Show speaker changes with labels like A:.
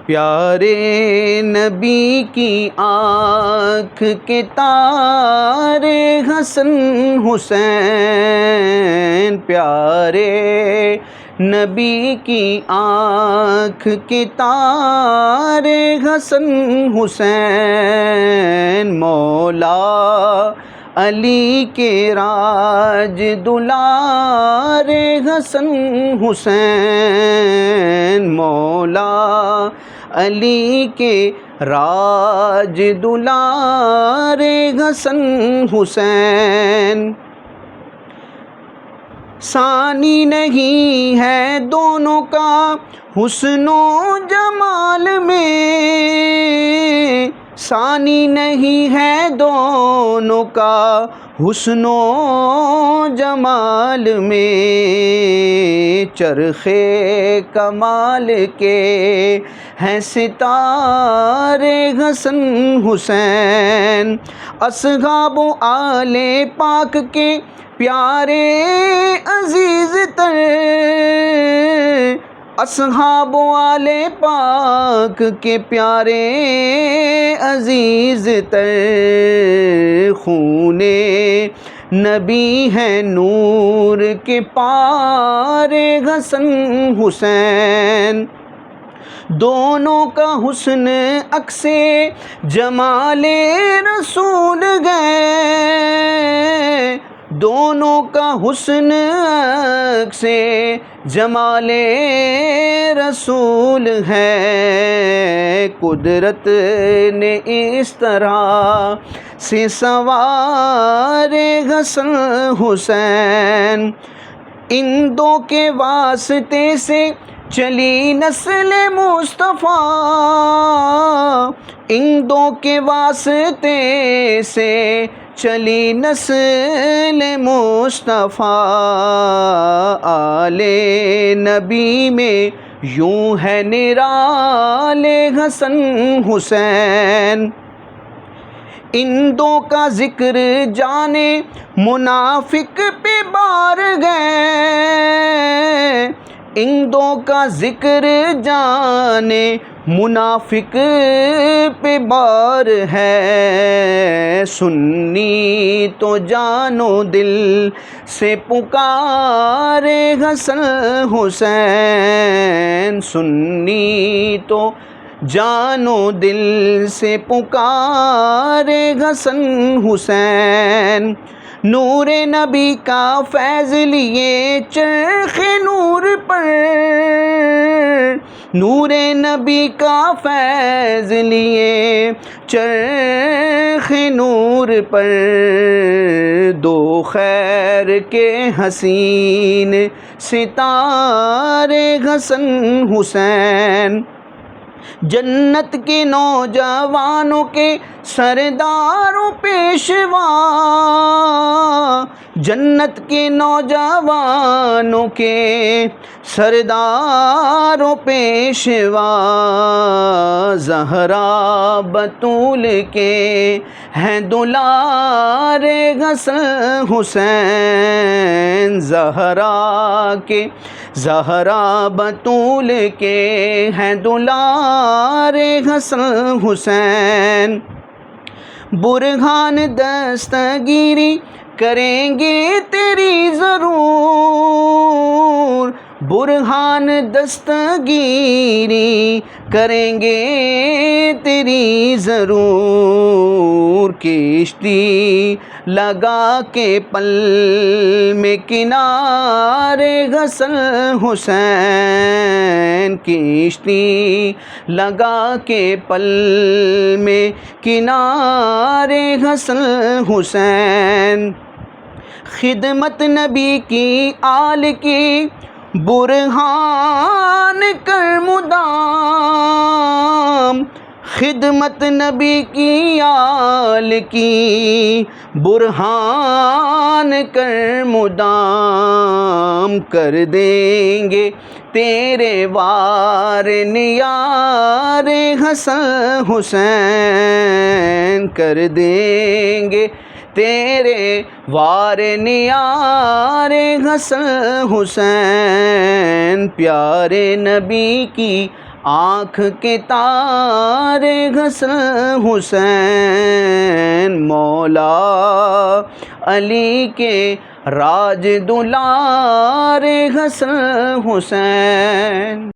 A: پیارے نبی کی آنکھ کے تارے حسن حسین، پیارے نبی کی آنکھ کے تارے حسن حسین، مولا علی کے راج دلارے حسن حسین، مولا علی کے راج دلارے حسن حسین، ثانی نہیں ہے دونوں کا حسن و جمال میں، ثانی نہیں ہے دونوں کا حسن و جمال میں، چرخے کمال کے ہیں ستارے حسن حسین، اصحاب و آل پاک کے پیارے عزیز تر، اصحاب و آل پاک کے پیارے عزیز تر، خون نبی ہے نور کے پارے حسن حسین، دونوں کا حسن عکس جمال رسول ہے، دونوں کا حسن عکس جمال رسول ہے، قدرت نے اس طرح سے سنوارے حسن حسین، ان دو کے واسطے سے چلی نسل مصطفیٰ، ان دو کے واسطے سے چلی نسل مصطفیٰ، آل نبی میں یوں ہے نرالے حسن حسین، ان دو کا ذکر جانے منافق پہ بار گئے، ان دو کا ذکر جانے منافق پہ بار ہے، سنی تو جانو دل سے پکارے حسن حسین، سنی تو جانو دل سے پکارے حسن حسین، نور نبی کا فیض لیے چرخ نور پر، نور نبی کا فیض لیے چرخ نور پر، دو خیر کے حسین ستارے حسن حسین، جنت کے نوجوانوں کے سردار و پیشوا، جنت کے نوجوانوں کے سردار و پیشوا، زہرا بطول کے ہیں دلارے حسن حسین، زہرا بطول کے ہیں دلارے حسن حسین، برہان دستگیری کریں گے تیری ضرور، برہان دستگیری کریں گے تیری ضرور، کشتی لگا کے پل میں کنارے حسن حسین، کشتی لگا کے پل میں کنارے حسن حسین، خدمت نبی کی آل کی برہان کر مدام، خدمت نبی کی آل کی برہان کر مدام، کر دیں گے تیرے وار نیار حسن حسین، کر دیں گے تیرے وار نیار حسن حسین، پیارے نبی کی آنکھ کے تارے حسن حسین، مولا علی کے راج دلارے حسن حسین۔